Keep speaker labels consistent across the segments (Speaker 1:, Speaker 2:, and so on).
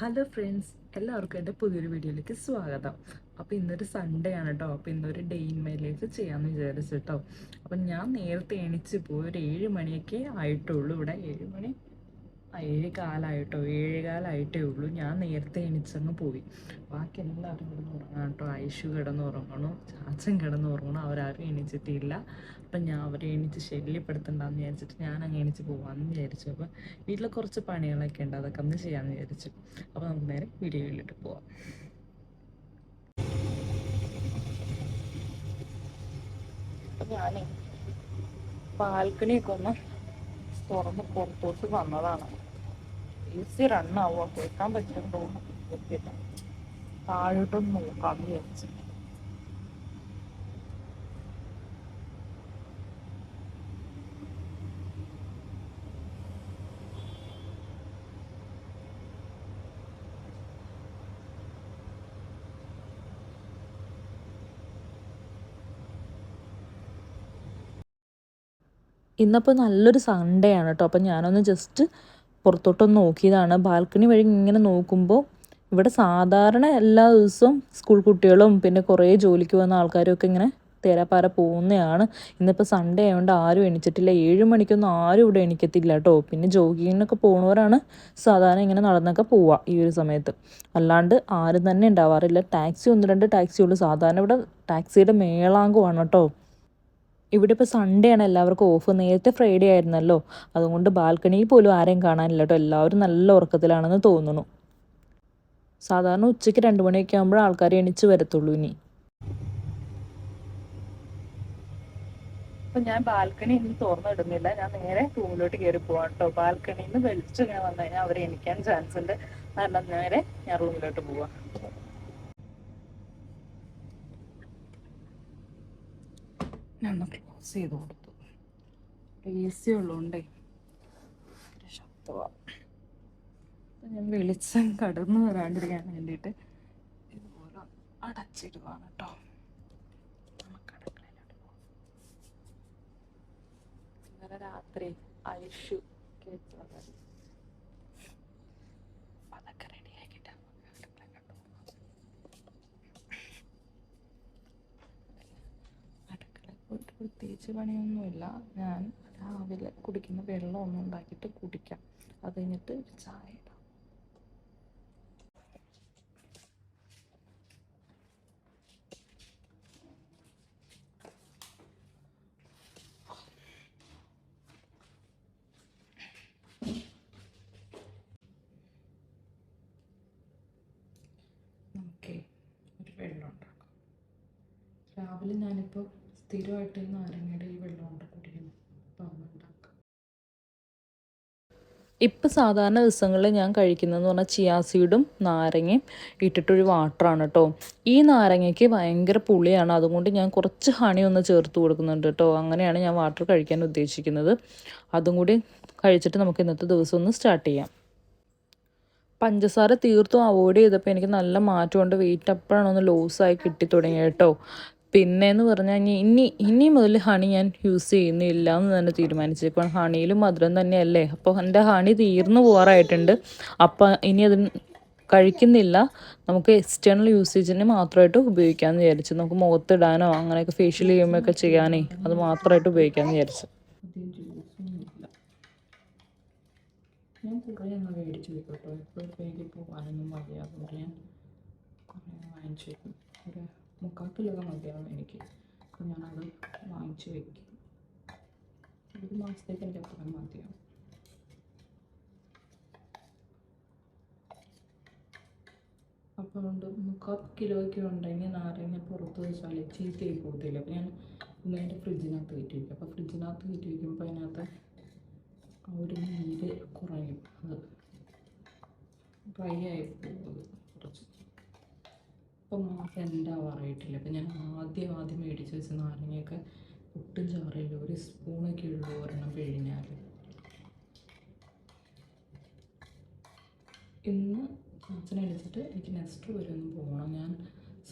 Speaker 1: Hello friends, എല്ലാവർക്കും എൻ്റെ പുതിയൊരു വീഡിയോയിലേക്ക് സ്വാഗതം. അപ്പോൾ ഇന്നൊരു സൺഡേ ആണ് കേട്ടോ. അപ്പോൾ ഇന്നൊരു ഡേ ഇൻ മൈ ലൈഫ് ചെയ്യാമെന്ന് വിചാരിച്ചു കേട്ടോ. അപ്പം ഞാൻ നേരത്തെ എണീച്ച് പോയി. ഒരു 7 മണിയൊക്കെ ആയിട്ടുള്ളൂ. ഇവിടെ 7 മണി 7 കാലമായിട്ടോ, 7 കാലമായിട്ടേ ഉള്ളൂ. ഞാൻ നേരത്തെ എണീച്ചങ്ങ് പോയി. ബാക്കി എല്ലാവരും കിടന്ന് ഉറങ്ങണം കേട്ടോ. ഐഷു കിടന്ന് ഉറങ്ങണു, ചാച്ചൻ കിടന്ന് ഉറങ്ങണം. അവരാരും എണീച്ചിട്ടില്ല. അപ്പം ഞാൻ അവരെ എണീച്ച് ശല്യപ്പെടുത്തണ്ടെന്ന് വിചാരിച്ചിട്ട് ഞാൻ അങ്ങ് എണീച്ച് പോകാമെന്ന് വിചാരിച്ചു. അപ്പം വീട്ടിൽ കുറച്ച് പണികളൊക്കെ ഉണ്ട്, അതൊക്കെ ഒന്ന് ചെയ്യാമെന്ന് വിചാരിച്ചു. അപ്പോൾ നമുക്ക് നേരെ വീഡിയോയിലിട്ട് പോവാം. അപ്പം ഞാനേ ബാൽക്കണിയൊക്കെ ഒന്ന് തുറന്ന് പുറത്തോട്ട് വന്നതാണ്. AC റണ്ണാവോ കേൾക്കാൻ പറ്റുന്നുണ്ടോ പറ്റില്ല. താഴോട്ടൊന്ന് നോക്കാമെന്ന് വിചാരിച്ചു. ഇന്നപ്പോൾ നല്ലൊരു സൺഡേ ആണ് കേട്ടോ. അപ്പം ഞാനൊന്ന് ജസ്റ്റ് പുറത്തോട്ടൊന്ന് നോക്കിയതാണ്. ബാൽക്കണി വഴി ഇങ്ങനെ നോക്കുമ്പോൾ ഇവിടെ സാധാരണ എല്ലാ ദിവസവും സ്കൂൾ കുട്ടികളും പിന്നെ കുറേ ജോലിക്ക് വന്ന ആൾക്കാരും ഒക്കെ ഇങ്ങനെ തേരാപ്പാര പോകുന്നതാണ്. ഇന്നിപ്പോൾ സൺഡേ ആയതുകൊണ്ട് ആരും എണീച്ചിട്ടില്ല. 7 മണിക്കൊന്നും ആരും ഇവിടെ എണീക്കത്തില്ല കേട്ടോ. പിന്നെ ജോഗിങ്ങിനൊക്കെ പോകുന്നവരാണ് സാധാരണ ഇങ്ങനെ നടന്നൊക്കെ പോവുക ഈ ഒരു സമയത്ത്. അല്ലാണ്ട് ആരും തന്നെ ഉണ്ടാവാറില്ല. ടാക്സി 1-2 ടാക്സിയുള്ളൂ. സാധാരണ ഇവിടെ ടാക്സിയുടെ മേളാങ്കമാണ് കേട്ടോ. ഇവിടെ ഇപ്പോൾ സൺഡേ ആണ്, എല്ലാവർക്കും ഓഫ്. നേരത്തെ ഫ്രൈഡേ ആയിരുന്നല്ലോ, അതുകൊണ്ട് ബാൽക്കണിയിൽ പോലും ആരെയും കാണാനില്ല കേട്ടോ. എല്ലാവരും നല്ല ഉറക്കത്തിലാണെന്ന് തോന്നുന്നു. സാധാരണ ഉച്ചയ്ക്ക് 2 മണിയൊക്കെ ആകുമ്പോൾ ആൾക്കാർ എണീച്ച് വരത്തുള്ളൂ ഇനി. അപ്പം ഞാൻ ബാൽക്കണി ഇന്ന് തുറന്നിടുന്നില്ല. ഞാൻ നേരെ റൂമിലോട്ട് കയറി പോവാം കേട്ടോ. ബാൽക്കണിയിൽ നിന്ന് വെളിച്ചം ഇങ്ങനെ വന്നു കഴിഞ്ഞാൽ അവർ എണീക്കാൻ ചാൻസ് ഉണ്ട്. കാരണം നേരെ ഞാൻ റൂമിലോട്ട് പോവാം. ഞാൻ ക്ലോസ് ചെയ്ത് കൊടുത്തു. AC ഉള്ളതുകൊണ്ടേ ശബ്ദമാണ്. ഞാൻ വെളിച്ചം കടന്നു വരാണ്ടിരിക്കാൻ വേണ്ടിയിട്ട് ഇതുപോലെ അടച്ചിടുവാണ് കേട്ടോ. നമുക്ക് അടുക്കളയിലോട്ട് പോകാം. ഇന്നലെ രാത്രി ഐഷു കേട്ടത് അതൊക്കെ റെഡിയാക്കിയിട്ട് അടുക്കളയിലോട്ട് പോകാം. അടുക്കളയിൽ പോയിട്ട് പ്രത്യേകിച്ച് പണിയൊന്നുമില്ല. ഞാൻ രാവിലെ കുടിക്കുന്ന വെള്ളം ഒന്നും ഉണ്ടാക്കിയിട്ട് കുടിക്കാം. അത് കഴിഞ്ഞിട്ട് ഒരു ചായ ഇടാം. നമുക്ക് ഒരു വെള്ളം ഉണ്ടാക്കാം. രാവിലെ ഞാനിപ്പോൾ സ്ഥിരമായിട്ട് നാരങ്ങയുടെ ഈ വെള്ളം കൊണ്ട് കുടിക്കുന്നു. അപ്പം അതുണ്ടാക്കാം. ഇപ്പം സാധാരണ ദിവസങ്ങളിൽ ഞാൻ കഴിക്കുന്നതെന്ന് പറഞ്ഞാൽ ചിയാ സീഡും നാരങ്ങയും ഇട്ടിട്ടൊരു വാട്ടറാണ് കേട്ടോ. ഈ നാരങ്ങയ്ക്ക് ഭയങ്കര പുളിയാണ്, അതുകൊണ്ട് ഞാൻ കുറച്ച് ഹണി ഒന്ന് ചേർത്ത് കൊടുക്കുന്നുണ്ട് കേട്ടോ. അങ്ങനെയാണ് ഞാൻ വാട്ടർ കഴിക്കാൻ ഉദ്ദേശിക്കുന്നത്. അതും കൂടി കഴിച്ചിട്ട് നമുക്ക് ഇന്നത്തെ ദിവസം ഒന്ന് സ്റ്റാർട്ട് ചെയ്യാം. പഞ്ചസാര തീർത്തും അവോയ്ഡ് ചെയ്തപ്പോൾ എനിക്ക് നല്ല മാറ്റമുണ്ട്. വെയിറ്റ് അപ്പോഴാണ് ഒന്ന് ലോസായി കിട്ടി തുടങ്ങിയത് കേട്ടോ. പിന്നെയെന്ന് പറഞ്ഞാൽ ഇനി മുതൽ ഹണി ഞാൻ യൂസ് ചെയ്യുന്നില്ല എന്ന് തന്നെ തീരുമാനിച്ചേക്കാണ്. ഹണിയിലും മധുരം തന്നെയല്ലേ. അപ്പോൾ എൻ്റെ ഹണി തീർന്നു പോകാറായിട്ടുണ്ട്. അപ്പം ഇനി അത് കഴിക്കുന്നില്ല. നമുക്ക് എക്സ്റ്റേണൽ യൂസേജിന് മാത്രമായിട്ട് ഉപയോഗിക്കാമെന്ന് വിചാരിച്ചു. നമുക്ക് മുഖത്തിടാനോ അങ്ങനെയൊക്കെ ഫേഷ്യൽ ചെയ്യുമ്പോഴൊക്കെ ചെയ്യാനേ അത് മാത്രമായിട്ട് ഉപയോഗിക്കാമെന്ന് വിചാരിച്ചു. ഞാൻ കുറേ അങ്ങ് മേടിച്ച് വെക്കും കേട്ടോ. എപ്പോഴൊക്കെ എനിക്ക് പോകാനൊന്നും മതിയാകുമ്പോൾ ഞാൻ കുറേ വാങ്ങിച്ച് വെക്കും. ഒരു 3/4 കിലോ മതിയാവും എനിക്ക്. അപ്പോൾ ഞാനത് വാങ്ങിച്ച് വെക്കും. 1 മാസത്തേക്ക് എനിക്ക് അത്ര മതിയാവും. അപ്പോൾ അതുകൊണ്ട് 3/4 കിലോയ്ക്ക് ഉണ്ടെങ്കിൽ നാരങ്ങ പുറത്ത് വെച്ചാൽ ചീത്തയായി പോകത്തില്ല. അപ്പോൾ ഞാൻ നേരെ ഫ്രിഡ്ജിനകത്ത് കയറ്റി വയ്ക്കും. അപ്പോൾ ഫ്രിഡ്ജിനകത്ത് കയറ്റി വയ്ക്കുമ്പോൾ അതിനകത്ത് ആ ഒരു നീര് കുറയും. അത് ഡ്രൈ ആയി പോകുന്നത് കുറച്ച്. ഇപ്പം മാസം ഉണ്ടാവാറായിട്ടില്ല. അപ്പം ഞാൻ ആദ്യം മേടിച്ച് വെച്ച നാരങ്ങയൊക്കെ ഒട്ടും ചാറില്ല. ഒരു സ്പൂണൊക്കെ ഉള്ളൂ ഒരെണ്ണം പിഴിഞ്ഞാൽ. ഇന്ന് ചാച്ചനെ എണീച്ചിട്ട് എനിക്ക് നെക്സ്റ്റ് വരെ ഒന്ന് പോകണം. ഞാൻ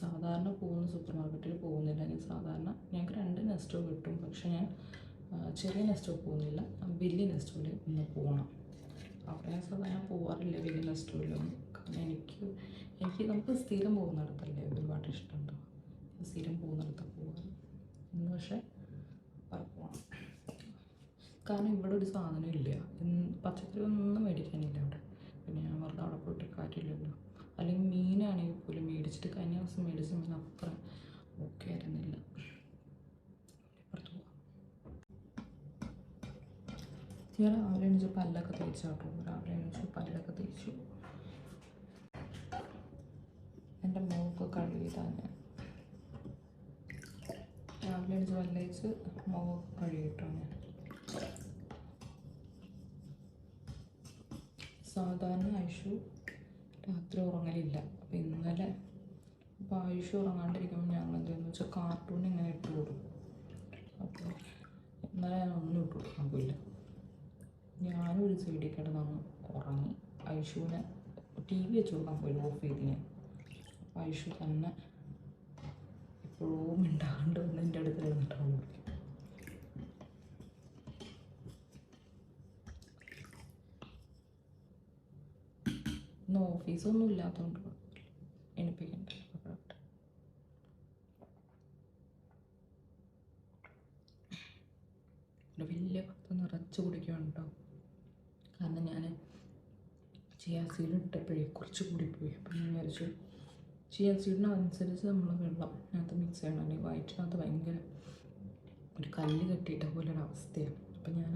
Speaker 1: സാധാരണ പോകുന്ന സൂപ്പർ മാർക്കറ്റിൽ പോകുന്നില്ല. ഞാൻ സാധാരണ ഞങ്ങൾക്ക് 2 നെസ്റ്റോ കിട്ടും. പക്ഷെ ഞാൻ ചെറിയ നെസ്റ്റോ പോകുന്നില്ല, വലിയ നെസ്റ്റോയിൽ ഒന്ന് പോകണം. അവിടെ ഞാൻ സാധാരണ പോകാറില്ല വലിയ നെസ്റ്റോയിലൊന്നും. കാരണം എനിക്ക് നമുക്ക് സ്ഥിരം പോകുന്നിടത്തല്ലേ ഒരുപാട് ഇഷ്ടമുണ്ടോ, സ്ഥിരം പോകുന്നിടത്താണ് പോകാൻ. ഇന്ന് പക്ഷേ പോകണം, കാരണം ഇവിടെ ഒരു സാധനം ഇല്ല, പച്ചക്കറി ഒന്നും മേടിക്കാനില്ല ഇവിടെ. പിന്നെ ഞാൻ വെറുതെ അവിടെ പോയിട്ട് കാര്യമില്ലല്ലോ. അല്ലെങ്കിൽ മീനാണെങ്കിൽ പോലും മേടിച്ചിട്ട് കഴിഞ്ഞ ദിവസം മേടിച്ച മീൻ അത്ര ഓക്കെ ആയിരുന്നില്ല. ഞാൻ രാവിലെ എണീച്ച് പല്ലൊക്കെ തേച്ചാട്ടോ, രാവിലെ എണീച്ച് പല്ലൊക്കെ തേച്ചു. എൻ്റെ മുഖമൊക്കെ കഴുകിയതാണ് ഞാൻ രാവിലെ എണീച്ച് പല്ലേച്ച് മുഖമൊക്കെ കഴുകിയിട്ടാണ് ഞാൻ. സാധാരണ ഐഷു രാത്രി ഉറങ്ങലില്ല. അപ്പോൾ ഇന്നലെ അപ്പോൾ ഐഷു ഉറങ്ങാണ്ടിരിക്കുമ്പോൾ ഞങ്ങൾ എന്താണെന്ന് വെച്ചാൽ കാർട്ടൂൺ ഇങ്ങനെ ഇട്ട് കൊടുക്കും. അപ്പോൾ ഇന്നലെ ഞാൻ ഒന്നും ഇട്ട് കൊടുക്കാൻ പോയില്ല. ഞാനും ഒരു സൈഡിൽ കിടന്നങ്ങ് ഉറങ്ങി. ഐഷുവിനെ TV വെച്ച് കൊടുക്കാൻ പോയില്ല, ഓഫ് ചെയ്ത് ഞാൻ. അപ്പോൾ ഐഷു തന്നെ എപ്പോഴും ഉണ്ടാകാണ്ട് വന്ന് എൻ്റെ അടുത്ത് കിടന്നിട്ടാണ് വിളിക്കും. ഇന്ന് ഓഫീസൊന്നും ഇല്ലാത്തതുകൊണ്ട് എണിപ്പിക്കണ്ട. വലിയ കപ്പ് നിറച്ച് കുടിക്കുകയാണ് കേട്ടോ. കാരണം ഞാൻ ചിയാ സീഡ് ഇട്ടപ്പോഴേ കുറച്ച് കൂടിപ്പോയി. അപ്പം ഞാൻ വിചാരിച്ചു ചിയാ സീഡിനനുസരിച്ച് നമ്മൾ വെള്ളം അതിനകത്ത് മിക്സ് ചെയ്യണം, അല്ലെങ്കിൽ വയറ്റിനകത്ത് ഭയങ്കര ഒരു കല്ല് കെട്ടിയിട്ട പോലെ ഒരു അവസ്ഥയാണ്. അപ്പം ഞാൻ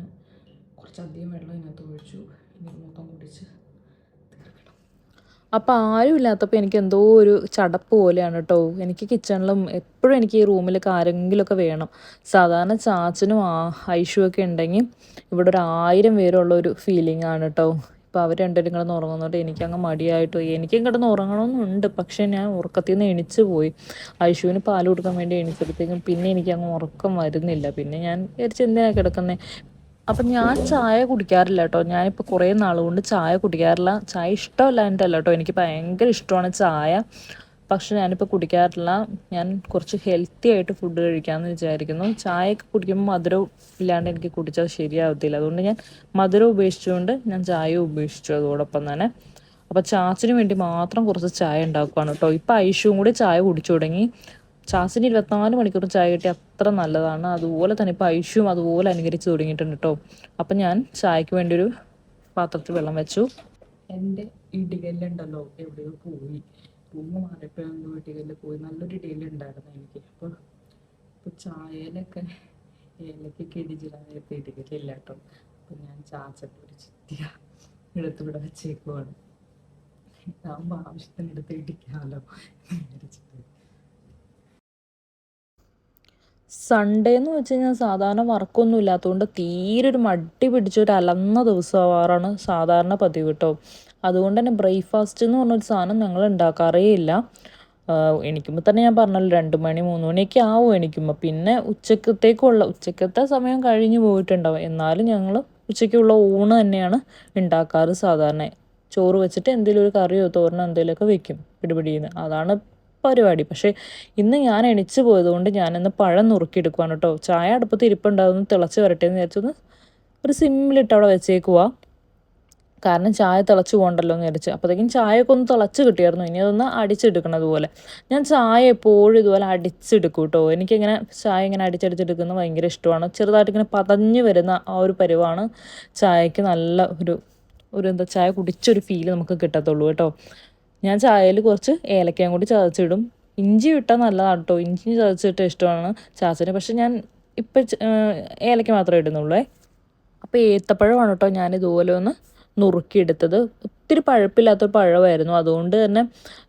Speaker 1: കുറച്ചധികം വെള്ളം ഇതിനകത്ത് ഒഴിച്ചു. ഇനി മൊത്തം കുടിച്ച് തീർക്കണം. അപ്പോൾ ആരും ഇല്ലാത്തപ്പോൾ എനിക്ക് എന്തോ ഒരു ചടപ്പ് പോലെയാണ് കേട്ടോ. എനിക്ക് കിച്ചണിലും എപ്പോഴും എനിക്ക് ഈ റൂമിലൊക്കെ ആരെങ്കിലുമൊക്കെ വേണം. സാധാരണ ചാച്ചനും ഐഷുവൊക്കെ ഉണ്ടെങ്കിൽ ഇവിടെ ഒരു 1000 പേരുള്ള ഒരു ഫീലിംഗ് ആണ് കേട്ടോ. ഇപ്പോൾ അവർ രണ്ടുപേരും കിടന്ന് ഉറങ്ങുന്നുണ്ട്. എനിക്കങ്ങ് മടിയായിട്ട് എനിക്കും കിടന്ന് ഉറങ്ങണമെന്നുണ്ട്, പക്ഷേ ഞാൻ ഉറക്കത്തിൽ നിന്ന് എണിച്ച് പോയി. ഐഷുവിന് പാൽ കൊടുക്കാൻ വേണ്ടി എണിച്ചപ്പോഴത്തേക്കും പിന്നെ എനിക്കങ്ങ് ഉറക്കം വരുന്നില്ല. പിന്നെ ഞാൻ വിചാരിച്ച് എന്തിനാണ് കിടക്കുന്നത്. അപ്പം ഞാൻ ചായ കുടിക്കാറില്ല കേട്ടോ. ഞാനിപ്പോൾ കുറേ നാളുകൊണ്ട് ചായ കുടിക്കാറില്ല. ചായ ഇഷ്ടമല്ല എൻ്റെ അല്ല കേട്ടോ, എനിക്ക് ഭയങ്കര ഇഷ്ടമാണ് ചായ. പക്ഷെ ഞാനിപ്പോൾ കുടിക്കാറില്ല. ഞാൻ കുറച്ച് ഹെൽത്തി ആയിട്ട് ഫുഡ് കഴിക്കാമെന്ന് വിചാരിക്കുന്നു. ചായയൊക്കെ കുടിക്കുമ്പോൾ മധുരം ഇല്ലാണ്ട് എനിക്ക് കുടിച്ചാൽ ശരിയാവത്തില്ല. അതുകൊണ്ട് ഞാൻ മധുരം ഉപേക്ഷിച്ചുകൊണ്ട് ഞാൻ ചായ ഉപേക്ഷിച്ചു അതോടൊപ്പം തന്നെ. അപ്പോൾ ചാച്ചിന് വേണ്ടി മാത്രം കുറച്ച് ചായ ഉണ്ടാക്കുകയാണ് കേട്ടോ. ഇപ്പോൾ ഐഷുവും കൂടി ചായ കുടിച്ചു തുടങ്ങി. ചാച്ചിന് 24 മണിക്കൂർ ചായ കിട്ടിയ അത്ര നല്ലതാണ്. അതുപോലെ തന്നെ ഇപ്പോൾ ഐഷുവും അതുപോലെ അനുകരിച്ച് തുടങ്ങിയിട്ടുണ്ട് കേട്ടോ. അപ്പം ഞാൻ ചായക്ക് വേണ്ടി ഒരു പാത്രത്തിൽ വെള്ളം വെച്ചു. എൻ്റെ ഇടികല്ലുണ്ടല്ലോ എവിടെയോ പോയി, റൂമ് മാറിയപ്പോഴൊന്നും ഇടികല്ല് പോയി. നല്ലൊരു ഇടികല്ലുണ്ടായിരുന്നു എനിക്ക്. ഇപ്പോൾ ചായയിലൊക്കെ ഏലക്കൊക്കെ ഇടിച്ചിടാനായിട്ട് ഇടികല്ലില്ല കേട്ടോ. അപ്പം ഞാൻ ചാച്ചൻ്റെ ഒരു ചിത്തിയ എടുത്തിവിടെ വെച്ചേക്കുവാണ്. ഇതാകുമ്പോൾ ആവശ്യത്തിന് എടുത്ത് ഇടിക്കാമല്ലോ വിചാരിച്ചിട്ട്. സൺഡേ എന്ന് വെച്ച് കഴിഞ്ഞാൽ സാധാരണ വർക്കൊന്നും ഇല്ലാത്തതുകൊണ്ട് തീരെ ഒരു മടി പിടിച്ചൊരു അലന്ന ദിവസമാവാറാണ് സാധാരണ പതിവ് കേട്ടോ. അതുകൊണ്ട് തന്നെ ബ്രേക്ക്ഫാസ്റ്റ് എന്ന് പറഞ്ഞൊരു സാധനം ഞങ്ങൾ ഉണ്ടാക്കാറേ ഇല്ല. എണീക്കുമ്പോൾ തന്നെ ഞാൻ പറഞ്ഞല്ലോ 2 മണി 3 മണിയൊക്കെ ആവും എണീക്കുമ്പോൾ. പിന്നെ ഉച്ചക്കത്തെ സമയം കഴിഞ്ഞ് പോയിട്ടുണ്ടാവും. എന്നാലും ഞങ്ങൾ ഉച്ചയ്ക്കുള്ള ഊണ് തന്നെയാണ് ഉണ്ടാക്കാറ് സാധാരണ. ചോറ് വെച്ചിട്ട് എന്തെങ്കിലും ഒരു കറിയോ തോരനോ എന്തെങ്കിലുമൊക്കെ വെക്കും പിടിപിടിയെന്ന്. അതാണ് പരിപാടി. പക്ഷേ ഇന്ന് ഞാൻ എണിച്ച് പോയതുകൊണ്ട് ഞാനിന്ന് പഴം നുറുക്കിയെടുക്കുവാണ് കേട്ടോ. ചായ അടുപ്പത്ത് ഇരിപ്പുണ്ടാവുന്ന തിളച്ച് വരട്ടെ എന്ന് വിചാരിച്ചൊന്ന് ഒരു സിമ്മിലിട്ട് അവിടെ വെച്ചേക്കുക. കാരണം ചായ തിളച്ച് പോകണ്ടല്ലോ എന്ന് വിചാരിച്ച്. അപ്പോഴത്തേക്കും ചായയൊക്കെ ഒന്ന് തിളച്ച് കിട്ടിയായിരുന്നു. ഇനി അതൊന്ന് അടിച്ചെടുക്കണം. അതുപോലെ ഞാൻ ചായ എപ്പോഴും ഇതുപോലെ അടിച്ചെടുക്കും കേട്ടോ. എനിക്കിങ്ങനെ ചായ ഇങ്ങനെ അടിച്ചെടുക്കുന്നത് ഭയങ്കര ഇഷ്ടമാണ്. ചെറുതായിട്ടിങ്ങനെ പതഞ്ഞ് വരുന്ന ആ ഒരു പരുവാണ് ചായക്ക് നല്ല ഒരു എന്താ ചായ കുടിച്ചൊരു ഫീല് നമുക്ക് കിട്ടത്തുള്ളൂ കേട്ടോ. ഞാൻ ചായയിൽ കുറച്ച് ഏലക്കയും കൂടി ചതച്ചിടും. ഇഞ്ചി ഇട്ടാൽ നല്ലതാണ് കേട്ടോ. ഇഞ്ചി ചതച്ചിട്ട് ഇഷ്ടമാണ് ചാച്ചന്. പക്ഷെ ഞാൻ ഇപ്പം ഏലക്ക മാത്രമേ ഇടുന്നുള്ളൂ. അപ്പോൾ ഏത്തപ്പഴമാണ് കേട്ടോ ഞാൻ ഇതുപോലെ ഒന്ന് നുറുക്കിയെടുത്തത്. ഒത്തിരി പഴുപ്പില്ലാത്തൊരു പഴമായിരുന്നു. അതുകൊണ്ട് തന്നെ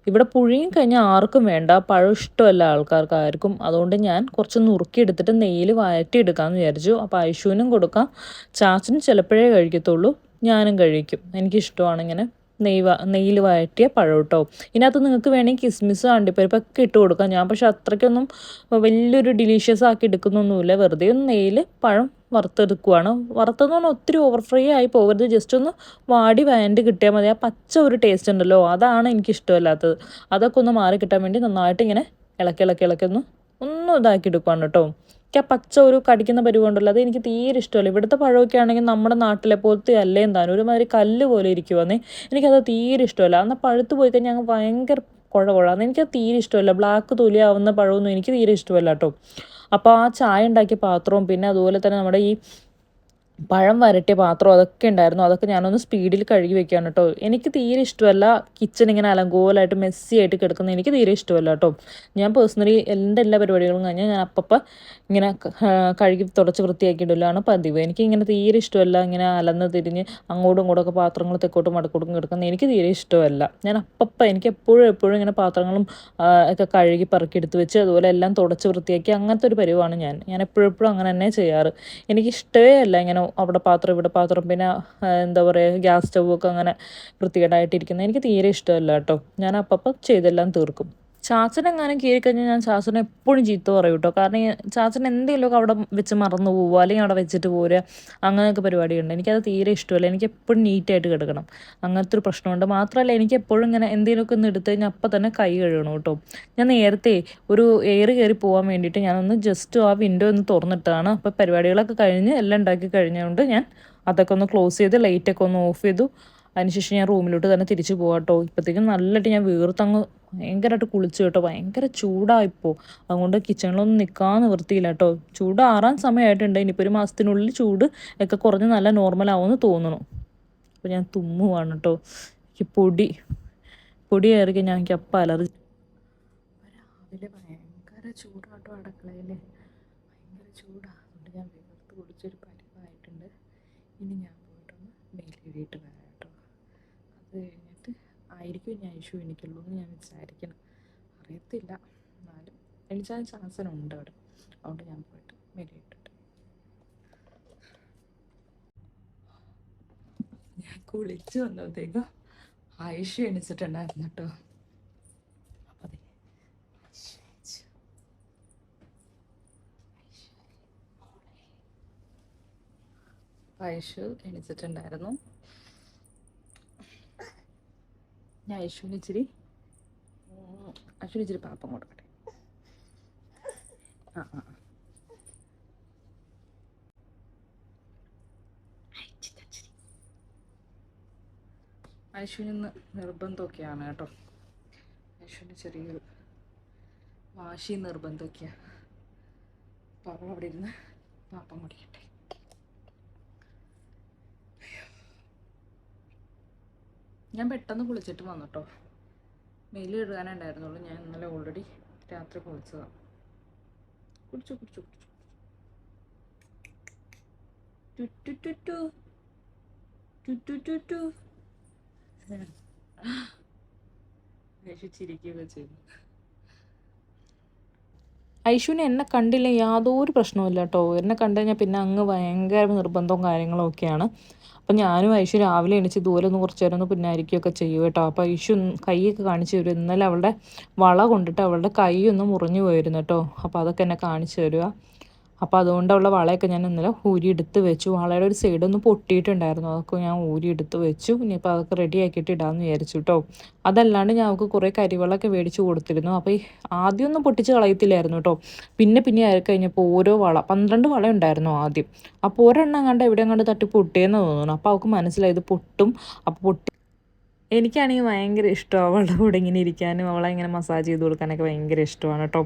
Speaker 1: ഇവിടെ പുഴുങ്ങി കഴിഞ്ഞാൽ ആർക്കും വേണ്ട, പഴം ഇഷ്ടമല്ല ആൾക്കാർക്ക് ആർക്കും. അതുകൊണ്ട് ഞാൻ കുറച്ച് നുറുക്കിയെടുത്തിട്ട് നെയ്യിൽ വഴറ്റിയെടുക്കാമെന്ന് വിചാരിച്ചു. അപ്പോൾ ഐഷുവിനും കൊടുക്കാം, ചാച്ചനും ചിലപ്പോഴേ കഴിക്കത്തുള്ളൂ, ഞാനും കഴിക്കും. എനിക്കിഷ്ടമാണ് ഇങ്ങനെ നെയ്യിൽ വഴറ്റിയ പഴം കേട്ടോ. ഇതിനകത്ത് നിങ്ങൾക്ക് വേണമെങ്കിൽ കിസ്മിസ് അണ്ടിപ്പരിപ്പൊക്കെ ഇട്ട് കൊടുക്കാം. ഞാൻ പക്ഷെ അത്രയ്ക്കൊന്നും വലിയൊരു ഡിലീഷ്യസ് ആക്കി എടുക്കുന്നൊന്നുമില്ല. വെറുതെ ഒന്ന് നെയ്യിൽ പഴം വറുത്തെടുക്കുവാണ്. വറുത്തെന്ന് പറഞ്ഞാൽ ഒത്തിരി ഓവർ ഫ്രൈ ആയി പോകരുത്, ജസ്റ്റ് ഒന്ന് വാടി വഴണ്ട് കിട്ടിയാൽ മതി. ആ പച്ച ഒരു ടേസ്റ്റ് ഉണ്ടല്ലോ, അതാണ് എനിക്കിഷ്ടമല്ലാത്തത്. അതൊക്കെ ഒന്ന് മാറി കിട്ടാൻ വേണ്ടി നന്നായിട്ട് ഇങ്ങനെ ഇളക്കി ഒന്ന് ഇതാക്കി എടുക്കുവാണ് കേട്ടോ. എനിക്ക് ആ പച്ച ഒരു കടിക്കുന്ന പരിവുണ്ടല്ലോ, അത് എനിക്ക് തീരെ ഇഷ്ടമല്ല. ഇവിടുത്തെ പഴമൊക്കെ ആണെങ്കിൽ നമ്മുടെ നാട്ടിലെ പോലത്തെ അല്ലേ താനും, ഒരുമാതിരി കല്ല് പോലെ ഇരിക്കുവന്നേ. എനിക്കത് തീരെ ഇഷ്ടമല്ല. എന്നാൽ പഴുത്ത് പോയി കഴിഞ്ഞാൽ ഞങ്ങൾ ഭയങ്കര കുഴ എനിക്കത് തീരെ ഇഷ്ടമല്ല. ബ്ലാക്ക് തൊലിയാവുന്ന പഴമൊന്നും എനിക്ക് തീരെ ഇഷ്ടമല്ല കേട്ടോ. അപ്പോൾ ആ ചായ ഉണ്ടാക്കിയ പാത്രവും പിന്നെ അതുപോലെ തന്നെ നമ്മുടെ ഈ പഴം വരട്ടിയ പാത്രം അതൊക്കെ ഉണ്ടായിരുന്നു. അതൊക്കെ ഞാനൊന്ന് സ്പീഡിൽ കഴുകി വെക്കുകയാണ് കേട്ടോ. എനിക്ക് തീരെ ഇഷ്ടമല്ല കിച്ചൺ ഇങ്ങനെ അലങ്കോലമായിട്ട് മെസ്സി ആയിട്ട് കിടക്കുന്നത്, എനിക്ക് തീരെ ഇഷ്ടമല്ല കേട്ടോ. ഞാൻ പേഴ്സണലി എൻ്റെ എല്ലാ പരിപാടികളും കഴിഞ്ഞാൽ ഞാൻ അപ്പം ഇങ്ങനെ കഴുകി തുടച്ച് വൃത്തിയാക്കിയിടലാണ് പതിവ്. എനിക്ക് ഇങ്ങനെ തീരെ ഇഷ്ടമല്ല ഇങ്ങനെ അലന്ന് തിരിഞ്ഞ് അങ്ങോട്ടും ഇങ്ങോട്ടൊക്കെ പാത്രങ്ങൾ തെക്കോട്ടും വടക്കോട്ടും കിടക്കുന്നത് എനിക്ക് തീരെ ഇഷ്ടമല്ല. ഞാൻ എനിക്ക് എപ്പോഴും ഇങ്ങനെ പാത്രങ്ങളും ഒക്കെ കഴുകി പറക്കി എടുത്ത് വെച്ച് അതുപോലെ എല്ലാം തുടച്ച് വൃത്തിയാക്കി അങ്ങനത്തെ ഒരു പരിവാണ് ഞാൻ എപ്പോഴും അങ്ങനെ തന്നെ ചെയ്യാറ്. എനിക്കിഷ്ടമേ അല്ല ഇങ്ങനെ അവിടെ പാത്രം ഇവിടെ പാത്രം പിന്നെ എന്താ പറയുക ഗ്യാസ് സ്റ്റൗവൊക്കെ അങ്ങനെ വൃത്തികേടായിട്ടിരിക്കുന്നത് എനിക്ക് തീരെ ഇഷ്ടമല്ല കേട്ടോ. ഞാൻ അപ്പം ചെയ്തെല്ലാം തീർക്കും. ചാച്ചനെങ്ങാനും കയറിക്കഴിഞ്ഞാൽ ഞാൻ ചാച്ചനെ എപ്പോഴും ചീത്ത പറയും കേട്ടോ. കാരണം ചാച്ചൻ എന്തെങ്കിലുമൊക്കെ അവിടെ വെച്ച് മറന്നു പോവുക അല്ലെങ്കിൽ അവിടെ വെച്ചിട്ട് പോരുക, അങ്ങനെയൊക്കെ പരിപാടിയുണ്ട്. എനിക്കത് തീരെ ഇഷ്ടമല്ല. എനിക്ക് എപ്പോഴും നീറ്റായിട്ട് കിടക്കണം, അങ്ങനത്തെ ഒരു പ്രശ്നമുണ്ട്. മാത്രമല്ല എനിക്ക് എപ്പോഴും ഇങ്ങനെ എന്തെങ്കിലുമൊക്കെ ഒന്ന് എടുത്ത് കഴിഞ്ഞാൽ അപ്പം തന്നെ കൈ കഴുകണം കേട്ടോ. ഞാൻ നേരത്തെ ഒരു എയർ കയറി പോകാൻ വേണ്ടിയിട്ട് ഞാനൊന്ന് ജസ്റ്റ് ആ വിൻഡോ ഒന്ന് തുറന്നിട്ടാണ്. അപ്പോൾ പരിപാടികളൊക്കെ കഴിഞ്ഞ് എല്ലാം ഉണ്ടാക്കി കഴിഞ്ഞുകൊണ്ട് ഞാൻ അതൊക്കെ ഒന്ന് ക്ലോസ് ചെയ്ത് ലൈറ്റൊക്കെ ഒന്ന് ഓഫ് ചെയ്തു. അതിനുശേഷം ഞാൻ റൂമിലോട്ട് തന്നെ തിരിച്ചു പോകാം കേട്ടോ. ഇപ്പോഴത്തേക്കും നല്ലതായിട്ട് ഞാൻ വീർത്തങ്ങ് ഭയങ്കരമായിട്ട് കുളിച്ചു കേട്ടോ. ഭയങ്കര ചൂടായിപ്പോൾ, അതുകൊണ്ട് കിച്ചണിലൊന്നും നിൽക്കാൻ നിവൃത്തിയില്ല കേട്ടോ. ചൂടാറാൻ സമയമായിട്ടുണ്ട്. ഇനിയിപ്പോൾ ഒരു മാസത്തിനുള്ളിൽ ചൂട് ഒക്കെ കുറഞ്ഞ് നല്ല നോർമലാവുമെന്ന് തോന്നുന്നു. അപ്പോൾ ഞാൻ തുമ്മുവാണ് കേട്ടോ. എനിക്ക് പൊടി കയറി ഞാൻ എനിക്ക് അപ്പം അലർജി. രാവിലെ ഭയങ്കര ചൂടാട്ടോ അടുക്കളയിൽ, ഭയങ്കര ചൂടാണ്. അതുകൊണ്ട് ഞാൻ വീർത്ത് കുടിച്ചൊരു പരിവായിട്ടുണ്ട്. ഇനി ഞാൻ പോയിട്ടൊന്ന് മേലിട്ട് വരാം കേട്ടോ. അത് കഴിഞ്ഞിട്ട് ആയിരിക്കും ഞാൻ ഇഷ്യൂ എനിക്കുള്ളൂ എന്ന് ഞാൻ വിചാരിക്കണം, അറിയത്തില്ല. എന്നാലും എണിച്ചാൽ ചാൻസനുണ്ട് അവിടെ. അതുകൊണ്ട് ഞാൻ പോയിട്ട് മേലിട്ടിട്ട് ഞാൻ കുളിച്ച് വന്നപ്പോഴത്തേക്കും ആയിഷ എണിച്ചിട്ടുണ്ടായിരുന്നു കേട്ടോ. അപ്പം ആയിഷു എണിച്ചിട്ടുണ്ടായിരുന്നു. ഞാൻ ഐശുവിന് ഇച്ചിരി പാപ്പം കൊടുക്കട്ടെ. ഐശുവിന് ഇന്ന് നിർബന്ധമൊക്കെയാണ് കേട്ടോ. ഐശുവിന് ചെറിയൊരു വാശി നിർബന്ധമൊക്കെയാണ്. അപ്പോൾ അവൾ അവിടെ ഇരുന്ന് പാപ്പം കുടിക്കട്ടെ. ഞാൻ പെട്ടെന്ന് കുളിച്ചിട്ട് വന്നു കേട്ടോ. മെയിൽ ഇടാനുണ്ടായിരുന്നുള്ളൂ. ഞാൻ ഇന്നലെ ഓൾറെഡി രാത്രി കുളിച്ചതാണ്. കുടിച്ചു ചിരിക്കുകയൊക്കെ ചെയ്തു. ഐശുവിനെ എന്നെ കണ്ടില്ല യാതൊരു പ്രശ്നവുമില്ല കേട്ടോ. എന്നെ കണ്ടു കഴിഞ്ഞാൽ പിന്നെ അങ്ങ് ഭയങ്കര നിർബന്ധവും കാര്യങ്ങളും ഒക്കെയാണ്. അപ്പം ഞാനും ഐശു രാവിലെ എണീച്ച് ദൂരെ ഒന്ന് കുറച്ച് നേരം ഒന്ന് പുന്നാരിക്കുകയൊക്കെ ചെയ്യും കേട്ടോ. അപ്പോൾ ഐശു കൈയൊക്കെ കാണിച്ചു തരും. ഇന്നലെ അവളുടെ വള കൊണ്ടിട്ട് അവളുടെ കൈ ഒന്ന് മുറിഞ്ഞു പോയിരുന്നു കേട്ടോ. അപ്പോൾ അതൊക്കെ എന്നെ കാണിച്ചു തരിക. അപ്പോൾ അതുകൊണ്ട് അവളുടെ വളയൊക്കെ ഞാൻ ഇന്നലെ ഊരിയെടുത്ത് വെച്ചു. വളയുടെ ഒരു സൈഡൊന്ന് പൊട്ടിയിട്ടുണ്ടായിരുന്നു, അതൊക്കെ ഞാൻ ഊരിയെടുത്ത് വെച്ചു. ഇനിയിപ്പോൾ അതൊക്കെ റെഡി ആക്കിയിട്ട് ഇടാമെന്ന് വിചാരിച്ചു കേട്ടോ. അതല്ലാണ്ട് ഞാൻ അവൾക്ക് കുറേ കരിവളമൊക്കെ മേടിച്ച് കൊടുത്തിരുന്നു. അപ്പോൾ ഈ ആദ്യമൊന്നും പൊട്ടിച്ച് കളയത്തില്ലായിരുന്നു കേട്ടോ. പിന്നെ ആയി കഴിഞ്ഞപ്പോൾ ഓരോ വള 12 വള ഉണ്ടായിരുന്നു ആദ്യം. അപ്പോൾ ഒരെണ്ണം കണ്ട് എവിടെയും കണ്ട് തട്ടി പൊട്ടിയെന്ന് തോന്നുന്നു. അപ്പോൾ അവൾക്ക് മനസ്സിലായത് പൊട്ടും. അപ്പോൾ എനിക്കാണെങ്കിൽ ഭയങ്കര ഇഷ്ടമാണ് അവളുടെ കൂടെ ഇങ്ങനെ ഇരിക്കാനും അവളെ ഇങ്ങനെ മസാജ് ചെയ്ത് കൊടുക്കാനൊക്കെ ഭയങ്കര ഇഷ്ടമാണ് കേട്ടോ.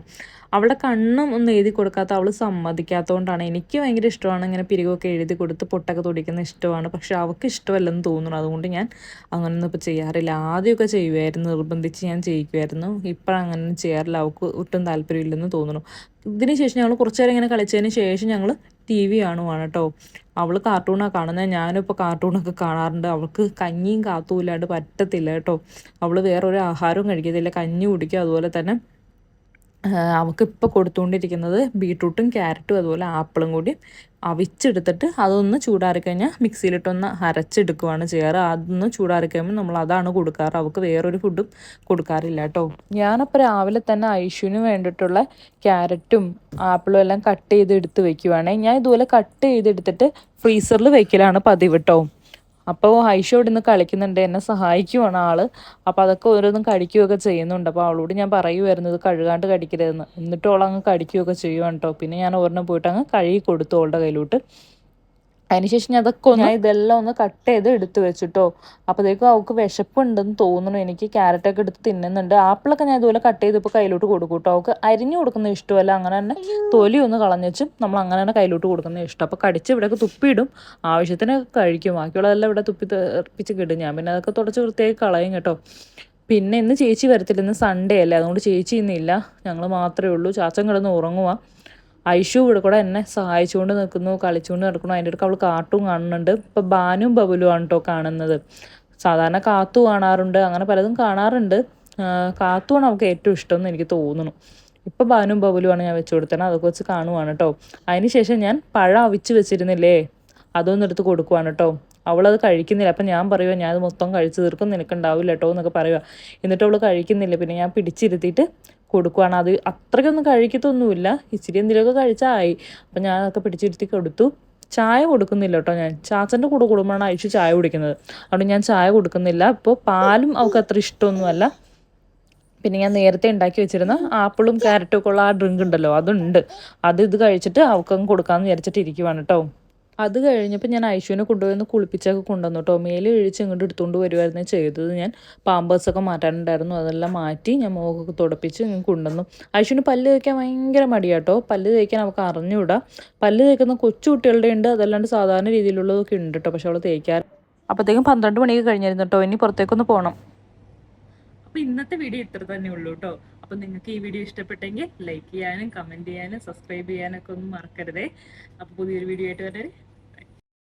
Speaker 1: അവളുടെ കണ്ണും ഒന്നും എഴുതി കൊടുക്കാത്ത അവൾ സമ്മതിക്കാത്തതുകൊണ്ടാണ്. എനിക്ക് ഭയങ്കര ഇഷ്ടമാണ് ഇങ്ങനെ പിരികൊക്കെ എഴുതി കൊടുത്ത് പൊട്ടൊക്കെ തൊടിക്കുന്ന ഇഷ്ടമാണ്. പക്ഷെ അവൾക്ക് ഇഷ്ടമല്ലെന്ന് തോന്നുന്നു. അതുകൊണ്ട് ഞാൻ അങ്ങനെയൊന്നും ഇപ്പോൾ ചെയ്യാറില്ല. ആദ്യമൊക്കെ ചെയ്യുമായിരുന്നു, നിർബന്ധിച്ച് ഞാൻ ചെയ്യിക്കുമായിരുന്നു. ഇപ്പം അങ്ങനെ ചെയ്യാറില്ല. അവൾക്ക് ഒട്ടും താല്പര്യമില്ലെന്ന് തോന്നുന്നു. ഇതിന് ശേഷം ഞങ്ങൾ കുറച്ച് നേരം ഇങ്ങനെ കളിച്ചതിന് ശേഷം ഞങ്ങൾ TV കാണുവാണ് കേട്ടോ. അവൾ കാർട്ടൂണാണ് കാണുന്നത്. ഞാനിപ്പോൾ കാർട്ടൂണൊക്കെ കാണാറുണ്ട്. അവൾക്ക് കഞ്ഞിയും കാത്തുമില്ലാണ്ട് പറ്റത്തില്ല കേട്ടോ. അവൾ വേറൊരു ആഹാരവും കഴിക്കത്തില്ല, കഞ്ഞി കുടിക്കും. അതുപോലെ തന്നെ അവൾക്കിപ്പോൾ കൊടുത്തുകൊണ്ടിരിക്കുന്നത് ബീട്രൂട്ടും ക്യാരറ്റും അതുപോലെ ആപ്പിളും കൂടി അവിച്ചെടുത്തിട്ട് അതൊന്ന് ചൂടാറിക്കഴിഞ്ഞാൽ മിക്സിയിലിട്ടൊന്ന് അരച്ചെടുക്കുകയാണ് ചെയ്യാറ്. അതൊന്ന് ചൂടാറിക്കഴിയുമ്പോൾ നമ്മൾ അതാണ് കൊടുക്കാറ്. അവൾക്ക് വേറൊരു ഫുഡും കൊടുക്കാറില്ല കേട്ടോ. ഞാനപ്പോൾ രാവിലെ തന്നെ ഐശുവിന് വേണ്ടിയിട്ടുള്ള ക്യാരറ്റും ആപ്പിളും എല്ലാം കട്ട് ചെയ്ത് എടുത്ത് വെക്കുവാണേ. ഞാൻ ഇതുപോലെ കട്ട് ചെയ്തെടുത്തിട്ട് ഫ്രീസറിൽ വെക്കലാണ് പതിവ് കേട്ടോ. അപ്പോൾ ഐഷു ഇവിടെ നിന്ന് കളിക്കുന്നുണ്ട്, എന്നെ സഹായിക്കുവാണ് ആള്. അപ്പോൾ അതൊക്കെ ഓരോന്നും കടിക്കുകയൊക്കെ ചെയ്യുന്നുണ്ട്. അപ്പോൾ അവളോട് ഞാൻ പറയുമായിരുന്നു ഇത് കഴുകാണ്ട് കടിക്കരുതെന്ന്. എന്നിട്ട് അവളങ്ങ് കടിക്കുകയൊക്കെ ചെയ്യുവാണ് കേട്ടോ. പിന്നെ ഞാൻ ഒരെണ്ണം പോയിട്ട് അങ്ങ് കഴുകി കൊടുത്തു അവളുടെ കയ്യിലോട്ട്. അതിനുശേഷം ഞാൻ ഇതെല്ലാം ഒന്ന് കട്ട് ചെയ്ത് എടുത്ത് വെച്ചിട്ടോ. അപ്പോഴത്തേക്കും അവൾക്ക് വിശപ്പുണ്ടെന്ന് തോന്നുന്നു. എനിക്ക് ക്യാരറ്റൊക്കെ എടുത്ത് തിന്നുന്നുണ്ട്. ആപ്പിളൊക്കെ ഞാൻ ഇതുപോലെ കട്ട് ചെയ്ത് ഇപ്പോൾ കയ്യിലോട്ട് കൊടുക്കും കേട്ടോ. അവൾക്ക് അരിഞ്ഞു കൊടുക്കുന്നത് ഇഷ്ടമല്ല, അങ്ങനെ തന്നെ തൊലി ഒന്ന് കളഞ്ഞും നമ്മൾ അങ്ങനെ തന്നെ കയ്യിലോട്ട് കൊടുക്കുന്നത് ഇഷ്ടം. അപ്പോൾ കടിച്ച് ഇവിടെയൊക്കെ തുപ്പിയിടും, ആവശ്യത്തിന് കഴിക്കും. ബാക്കിയുള്ളതെല്ലാം ഇവിടെ തുപ്പി തെറിപ്പിച്ച് കിടും. ഞാൻ പിന്നെ അതൊക്കെ തുടച്ച് വൃത്തിയായി കളയും കേട്ടോ. പിന്നെ ഇന്ന് ചേച്ചി വരത്തില്ല, ഇന്ന് സൺഡേ അല്ലേ, അതുകൊണ്ട് ചേച്ചി ഇന്നില്ല, ഞങ്ങൾ മാത്രമേ ഉള്ളൂ. ചാച്ചൻ കിടന്ന് ഉറങ്ങുക. ഐഷു ഇവിടെ കൂടെ എന്നെ സഹായിച്ചുകൊണ്ട് നിൽക്കുന്നു, കളിച്ചുകൊണ്ട് നടക്കുന്നു. അതിൻ്റെ ഇടയ്ക്ക് അവൾ കാർട്ടൂൺ കാണുന്നുണ്ട്. ഇപ്പോൾ ബാനും ബബുലും ആണ് കേട്ടോ കാണുന്നത്. സാധാരണ കാത്തു കാണാറുണ്ട്, അങ്ങനെ പലതും കാണാറുണ്ട്. കാത്തുവാണ് അവൾക്ക് ഏറ്റവും ഇഷ്ടമെന്ന് എനിക്ക് തോന്നുന്നു. ഇപ്പോൾ ബാനും ബബുലുമാണ് ഞാൻ വെച്ച് കൊടുത്തത്, അതൊക്കെ വെച്ച് കാണുവാണ് കേട്ടോ. അതിന് ശേഷം ഞാൻ പഴം അവിച്ച് വെച്ചിരുന്നില്ലേ, അതൊന്നും എടുത്ത് കൊടുക്കുവാണ് കേട്ടോ. അവളത് കഴിക്കുന്നില്ല. അപ്പം ഞാൻ പറയുക ഞാൻ അത് മൊത്തം കഴിച്ച് തീർക്കും, നിനക്കുണ്ടാവില്ല കേട്ടോ എന്നൊക്കെ പറയുക. എന്നിട്ട് അവൾ കഴിക്കുന്നില്ല. പിന്നെ ഞാൻ പിടിച്ചിരുത്തിയിട്ട് കൊടുക്കുവാണ്. അത് അത്രയ്ക്കൊന്നും കഴിക്കത്തൊന്നുമില്ല, ഇച്ചിരി എന്തെങ്കിലുമൊക്കെ കഴിച്ചായി. അപ്പം ഞാൻ അതൊക്കെ പിടിച്ചിരുത്തി കൊടുത്തു. ചായ കൊടുക്കുന്നില്ല കേട്ടോ. ഞാൻ ചാച്ചൻ്റെ കൂടെ കൂടുമ്പോഴാണ് ഐഷു ചായ കുടിക്കുന്നത്, അതുകൊണ്ട് ഞാൻ ചായ കൊടുക്കുന്നില്ല. ഇപ്പോൾ പാലും അവൾക്ക് അത്ര ഇഷ്ടമൊന്നുമല്ല. പിന്നെ ഞാൻ നേരത്തെ ഉണ്ടാക്കി വെച്ചിരുന്ന ആപ്പിളും ക്യാരറ്റും ഒക്കെ ഉള്ള ആ ഡ്രിങ്ക് ഉണ്ടല്ലോ, അതുണ്ട്. ഇത് കഴിച്ചിട്ട് അവൾക്കങ്ങ് കൊടുക്കാമെന്ന് വിചാരിച്ചിട്ട് ഇരിക്കുവാണ് കേട്ടോ. അത് കഴിഞ്ഞപ്പോൾ ഞാൻ ഐഷുവിനെ കൊണ്ടുപോയി കുളിപ്പിച്ചൊക്കെ കൊണ്ടുവന്നു കേട്ടോ. മേല് കഴിച്ച് ഇങ്ങോട്ട് എടുത്തുകൊണ്ട് വരുമായിരുന്നു ചെയ്തത്. ഞാൻ പാമ്പേഴ്സൊക്കെ മാറ്റാനുണ്ടായിരുന്നു, അതെല്ലാം മാറ്റി ഞാൻ മുഖമൊക്കെ തുടപ്പിച്ച് ഇങ്ങനെ കൊണ്ടുവന്നു. ഐഷുവിന് പല്ല് തേക്കാൻ ഭയങ്കര മടിയാട്ടോ. പല്ല് തേക്കാൻ അവൾക്ക് അറിഞ്ഞുകൂടാ. പല്ല് തേക്കുന്ന കൊച്ചു കുട്ടികളുടെ ഉണ്ട്, അതല്ലാണ്ട് സാധാരണ രീതിയിലുള്ളതൊക്കെ ഉണ്ട് കേട്ടോ. പക്ഷെ അവൾ തേക്കാൻ അപ്പോഴത്തേക്കും 12 മണിയൊക്കെ കഴിഞ്ഞിരുന്നു കേട്ടോ. ഇനി പുറത്തേക്കൊന്ന് പോകണം. അപ്പോൾ ഇന്നത്തെ വീഡിയോ ഇത്ര തന്നെ ഉള്ളൂ കേട്ടോ. അപ്പോൾ നിങ്ങൾക്ക് ഈ വീഡിയോ ഇഷ്ടപ്പെട്ടെങ്കിൽ ലൈക്ക് ചെയ്യാനും കമൻറ്റ് ചെയ്യാനും സബ്സ്ക്രൈബ് ചെയ്യാനൊക്കെ ഒന്നും മറക്കരുതേ. അപ്പോൾ പുതിയൊരു വീഡിയോ ആയിട്ട് വരെ